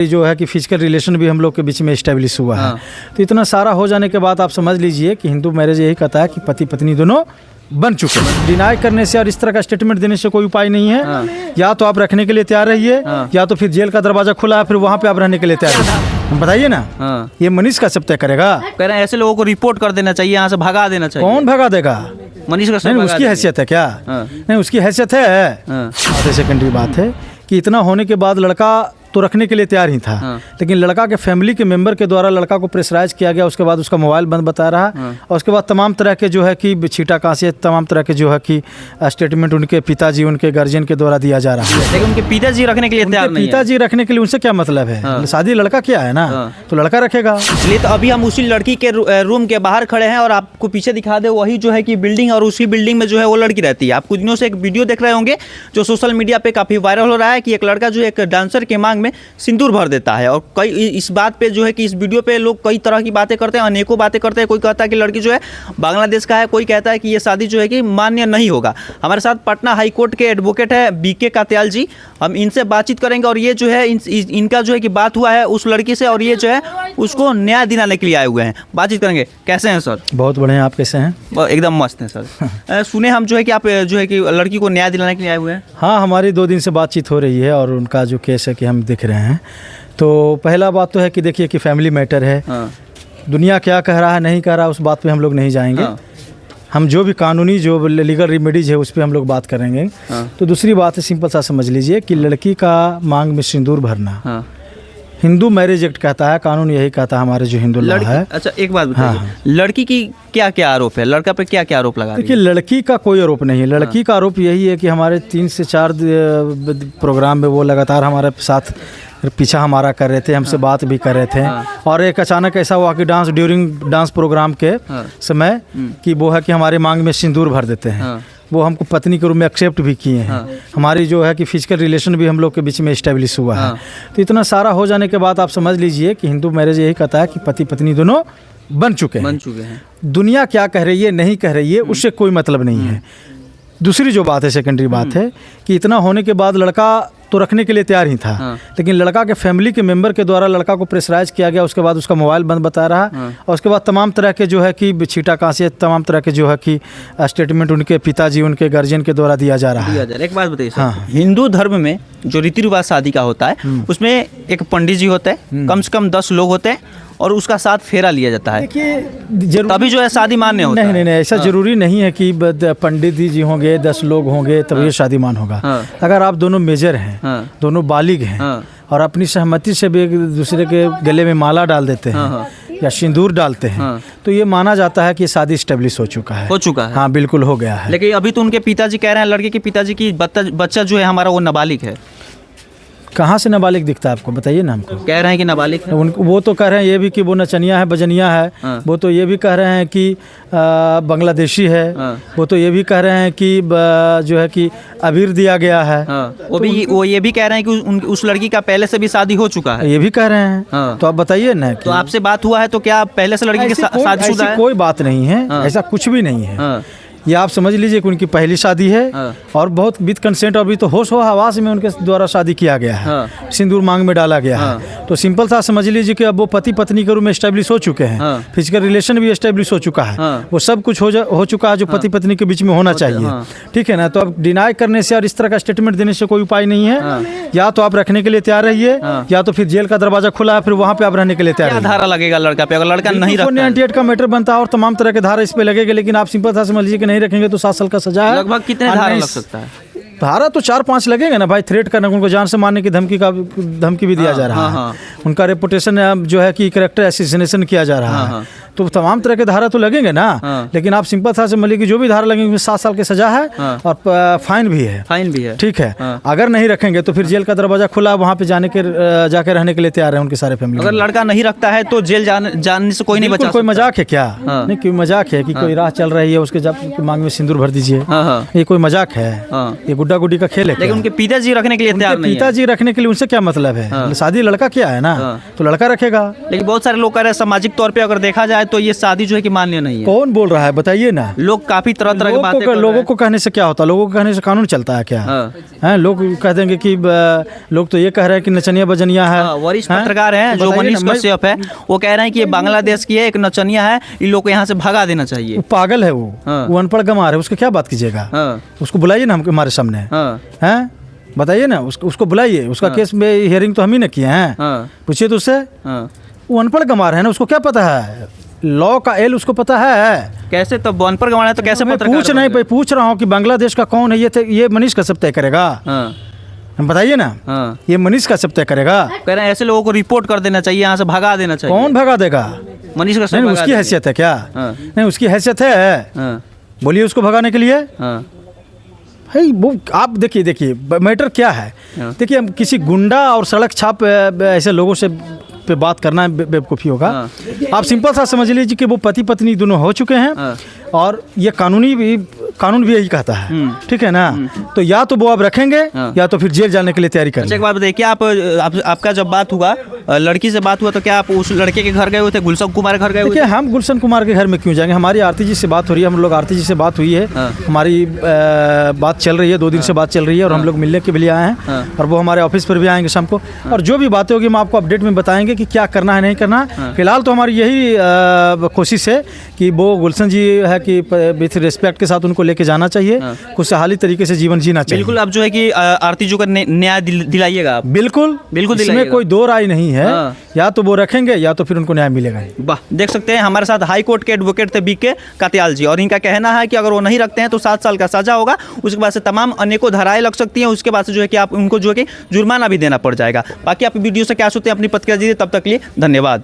जो है कि फिजिकल रिलेशन भी हम लोग के बीच में इस्टेब्लिश हुआ है। तो इतना सारा हो जाने के बाद आप समझ लीजिए कि हिंदू मैरिज यही कहता है कि पति पत्नी दोनों बन चुके हैं। डिनाई करने से और इस तरह का स्टेटमेंट देने से कोई उपाय नहीं है। या तो आप रखने के लिए तैयार रहिए, या तो फिर जेल का दरवाजा खुला है, फिर वहाँ पे आप रहने के लिए तैयार रहिए। बताइए ना, ये मनीष का सब तय करेगा। कह रहे हैं ऐसे लोगों को रिपोर्ट कर देना चाहिए, यहाँ से भगा देना चाहिए। कौन भगा देगा? मनीष का नहीं, उसकी हैसियत है क्या? नहीं, उसकी हैसियत है। सेकेंडरी बात है कि इतना होने के बाद लड़का तो रखने के लिए तैयार ही था, लेकिन लड़का के फैमिली के मेंबर के द्वारा लड़का को प्रेशराइज किया गया। उसके बाद उसका मोबाइल बंद बता रहा, और उसके बाद तमाम तरह के जो है कि छीटा कांसी, तमाम तरह के जो है कि स्टेटमेंट उनके पिताजी, उनके गार्जियन के द्वारा दिया जा रहा है। लेकिन उनके पिताजी रखने के लिए तैयार नहीं है। पिताजी रखने के लिए उनसे क्या मतलब है? शादी लड़का क्या है ना, तो लड़का रखेगा। इसलिए तो अभी हम उसी लड़की के रूम के बाहर खड़े हैं और आपको पीछे दिखा दे वही जो है कि बिल्डिंग, और उसी बिल्डिंग में जो है वो लड़की रहती है। आप कुछ दिनों से एक वीडियो देख रहे होंगे जो सोशल मीडिया पे काफी वायरल हो रहा है कि एक लड़का जो एक डांसर के मांग में सिंदूर भर देता है। और कई इस बात पे जो है कि इस वीडियो पे लोग कई तरह की बातें करते हैं, अनेकों बातें करते हैं। कोई कहता है कि लड़की जो है बांग्लादेश का है, कोई कहता है कि ये शादी जो है कि मान्य नहीं होगा। हमारे साथ पटना हाई कोर्ट के एडवोकेट है बीके कात्याल जी, हम इनसे बातचीत करेंगे। और ये जो है इनका जो है कि बात हुआ है उस लड़की से, और ये जो है उसको न्याय दिलाने के लिए आए हुए हैं। बातचीत करेंगे। कैसे हैं सर? बहुत बढ़िया, आप कैसे हैं? एकदम मस्त हैं सर। सुने हम जो है कि आप जो है कि लड़की को न्याय दिलाने के लिए आए हुए हैं। हाँ, हमारी 2 दिन से बातचीत हो रही है और उनका जो केस है कि हम देख रहे हैं। तो पहला बात तो है कि देखिए कि फैमिली मैटर है। दुनिया क्या कह रहा है नहीं कह रहा उस बात पे हम लोग नहीं जाएंगे। हम जो भी कानूनी जो लीगल रेमेडीज है उस पर हम लोग बात करेंगे। तो दूसरी बात है, सिंपल सा समझ लीजिए कि लड़की का मांग में सिंदूर भरना हिंदू मैरिज एक्ट कहता है, कानून यही कहता है, हमारे जो हिंदू लॉ है। अच्छा, एक बात बताइए, लड़की की क्या क्या आरोप है? लड़का पे क्या क्या आरोप लगा? देखिए, लड़की का कोई आरोप नहीं है। लड़की का आरोप यही है कि हमारे 3 से 4 प्रोग्राम में वो लगातार हमारे साथ पीछा हमारा कर रहे थे, हमसे बात भी कर रहे थे। और एक अचानक ऐसा हुआ कि ड्यूरिंग डांस प्रोग्राम के समय कि वो है कि हमारे मांग में सिंदूर भर देते हैं। वो हमको पत्नी के रूप में एक्सेप्ट भी किए हैं। हमारी जो है कि फिजिकल रिलेशन भी हम लोग के बीच में इस्टेब्लिश हुआ है। तो इतना सारा हो जाने के बाद आप समझ लीजिए कि हिंदू मैरिज यही कहता है कि पति पत्नी दोनों बन चुके हैं। दुनिया क्या कह रही है नहीं कह रही है उससे कोई मतलब नहीं है। दूसरी जो बात है, सेकेंडरी बात है कि इतना होने के बाद लड़का तो रखने के लिए तैयार ही था, लेकिन लड़का के फैमिली के मेंबर के द्वारा लड़का को प्रेशराइज किया गया। उसके बाद उसका मोबाइल बंद बता रहा, और उसके बाद तमाम तरह के जो है कि छीटा कांसी, तमाम तरह के जो है कि स्टेटमेंट उनके पिताजी, उनके गार्जियन के द्वारा दिया जा रहा है। एक बात बताइए सर, हिंदू धर्म में जो रीति रिवाज शादी का होता है उसमें एक पंडित जी होते हैं, कम से कम 10 लोग होते हैं, और उसका साथ फेरा लिया जाता है। तभी जो है शादी मान्य होता है। नहीं, ऐसा जरूरी नहीं है कि पंडित जी होंगे, 10 लोग होंगे तब ये शादी मान होगा। अगर आप दोनों मेजर हैं, दोनों बालिग हैं, और अपनी सहमति से भी एक दूसरे के गले में माला डाल देते हैं या सिंदूर डालते हैं, तो ये माना जाता है कि शादी स्टेब्लिश हो चुका है। हाँ, बिल्कुल हो गया है। लेकिन अभी तो उनके पिताजी कह रहे हैं, लड़के के पिताजी की बच्चा जो है हमारा वो नाबालिग है। कहाँ से नाबालिग दिखता है आपको? बताइए ना हमको। कह रहे हैं कि नाबालिग है। वो तो कह रहे हैं ये भी कि वो नचनिया है, बजनिया है। वो तो ये भी कह रहे हैं कि बांग्लादेशी है। वो तो ये भी कह रहे हैं कि जो है कि अबीर दिया गया है। वो ये भी कह रहे हैं कि उस लड़की का पहले से भी शादी हो चुका है। ये भी कह रहे हैं। तो आप बताइए ना। तो आपसे बात हुआ है तो क्या पहले से लड़की के शादीशुदा है? कोई बात नहीं है, ऐसा कुछ भी नहीं है। ये आप समझ लीजिए कि उनकी पहली शादी है, और बहुत विद कंसेंट, और भी तो होश हो हवास में उनके द्वारा शादी किया गया है। सिंदूर मांग में डाला गया है। तो सिंपल सा समझ लीजिए कि अब वो पति पत्नी के रूप में एस्टेब्लिश हो चुके हैं। फिजिकल रिलेशन भी एस्टेब्लिश हो चुका है। वो सब कुछ हो चुका है जो पति पत्नी के बीच में होना चाहिए। ठीक है ना? तो अब डिनाई करने से और इस तरह का स्टेटमेंट देने से कोई उपाय नहीं है। या तो आप रखने के लिए तैयार रहिए, या तो फिर जेल का दरवाजा खुला है, फिर वहाँ पे आप रहने के लिए तैयार रहिए। धारा लगेगा लड़का पे? अगर लड़का नहीं रखता, 98 का मैटर बनता है और तमाम तरह के धारा इस पे लगेगा। लेकिन आप सिंपल सा समझ लीजिए कि नहीं रखेंगे तो 7 साल का सजा है। लगभग कितने धारा लग सकता है? धारा तो 4-5 लगेंगे ना भाई। थ्रेट करने, उनको जान से मारने की धमकी भी दिया जा रहा है। उनका रेपुटेशन जो है कि कैरेक्टर असैसिनेशन किया जा रहा है। तो तमाम तरह के धारा तो लगेंगे ना। लेकिन आप सिंपल सा समझ लीजिए कि जो भी धारा लगेंगे 7 साल की सजा है, और फाइन भी है। ठीक है। अगर नहीं रखेंगे तो फिर जेल का दरवाजा खुला, वहाँ पे जाके रहने के लिए तैयार है उनके सारे फैमिली। अगर लड़का नहीं रखता है तो जेल जाने से कोई नहीं बचा। कोई मजाक है क्या? नहीं, कोई मजाक है कि कोई राह चल रही है उसके जब मांग में सिंदूर भर दीजिए? ये कोई मजाक है? ये गुड्डा गुड्डी का खेल है? लेकिन उनके पिताजी रखने के लिए तैयार नहीं है। पिताजी रखने के लिए उनसे क्या मतलब है? शादी लड़का क्या है ना, तो लड़का रखेगा। लेकिन बहुत सारे लोग कह रहे हैं सामाजिक तौर पे अगर देखा जाए तो ये शादी जो है कि मान्य नहीं है। कौन बोल रहा है बताइए ना। लोग काफी तरह तरह की बातें कर रहे हैं। लोगों को कहने से क्या होता है, लोगों को कहने से कानून चलता है क्या? हाँ। हैं लोग कह देंगे कि लोग तो ये कह रहे हैं कि नचनिया बजनिया है। वरिष्ठ पत्रकार हैं जो बताइए मनीष ना, कश्यप है, वो कह रहे हैं कि ये बांग्लादेश की है, एक नचनिया है, इन लोग को यहाँ से भगा देना चाहिए। वो पागल है वो। हाँ। वो अनपढ़ गंवार है, उसको क्या बात कीजिएगा? हाँ। उसको बुलाइए ना हमारे सामने। हाँ। हैं बताइए ना, उसको बुलाइए। उसका केस में हियरिंग तो हम ही ने किए हैं। हाँ। पूछिए तो उससे। हाँ। वो अनपढ़ गंवार है ना, उसको क्या पता है? लॉ का एल उसको पता है कैसे? तो अनपढ़ गंवार है तो कैसे मैं पत्रकार नहीं भाई, पूछ रहा हूँ कि बांग्लादेश का कौन है ये मनीष कश्यप तय करेगा। हाँ। हम बताइए ना। हाँ। ये मनीष कश्यप तय करेगा। कह रहे हैं ऐसे लोगों को रिपोर्ट कर देना चाहिए, यहाँ से भगा देना चाहिए। कौन भगा देगा? मनीष कश्यप नहीं भगा उसकी देंगे। हैसियत है क्या? हाँ। नहीं उसकी हैसियत है। हाँ। बोलिए उसको भगाने के लिए। हाँ। भाई वो आप देखिए मैटर क्या है। हाँ। देखिए हम किसी गुंडा और सड़क छाप ऐसे लोगों से पे बात करना बेवकूफ़ी होगा। हाँ। आप सिंपल सा समझ लीजिए कि वो पति पत्नी दोनों हो चुके हैं। हाँ। और ये कानून भी यही कहता है, ठीक है ना। तो या तो वो अब रखेंगे हाँ। या तो फिर जेल जाने के लिए तैयारी अच्छा करेंगे। एक बात बताइए, क्या आपका जब बात हुआ, लड़की से बात हुआ, तो क्या आप उस लड़के के घर गए हुए थे, गुलशन कुमार के घर गए हुए देखिए थे? हम गुलशन कुमार के घर में क्यों जाएंगे? हमारी आरती जी से बात हो रही है, हम लोग आरती जी से बात हुई है। हाँ। हमारी बात चल रही है, 2 दिन से बात चल रही है और हम लोग मिलने के लिए आए हैं। हाँ। और वो हमारे ऑफिस पर भी आएंगे शाम को। और जो भी बातें होगी हम आपको अपडेट में बताएंगे कि क्या करना है नहीं करना। फिलहाल तो हमारी यही कोशिश है कि वो गुलशन जी है कि विथ रिस्पेक्ट के साथ उनको लेके जाना चाहिए, खुशहाली तरीके से जीवन जीना चाहिए। बिल्कुल, अब जो है कि आरती जी को न्याय दिलाइएगा आप। बिल्कुल बिल्कुल इसमें दिलाइएगा। कोई दो राय नहीं है। हाँ। या तो वो रखेंगे या तो फिर उनको न्याय मिलेगा। वाह, देख सकते हैं हमारे साथ हाई कोर्ट के एडवोकेट थे बीके कात्याल जी, और इनका कहना है कि अगर वो नहीं रखते हैं तो 7 साल का सजा होगा, उसके बाद से तमाम अनेकों धाराएं लग सकती हैं, उसके बाद से जो है कि आप उनको जो है कि जुर्माना भी देना पड़ जाएगा। बाकी आप वीडियो से क्या सोचते हैं अपनी प्रतिक्रिया दीजिए, तब तक के लिए धन्यवाद।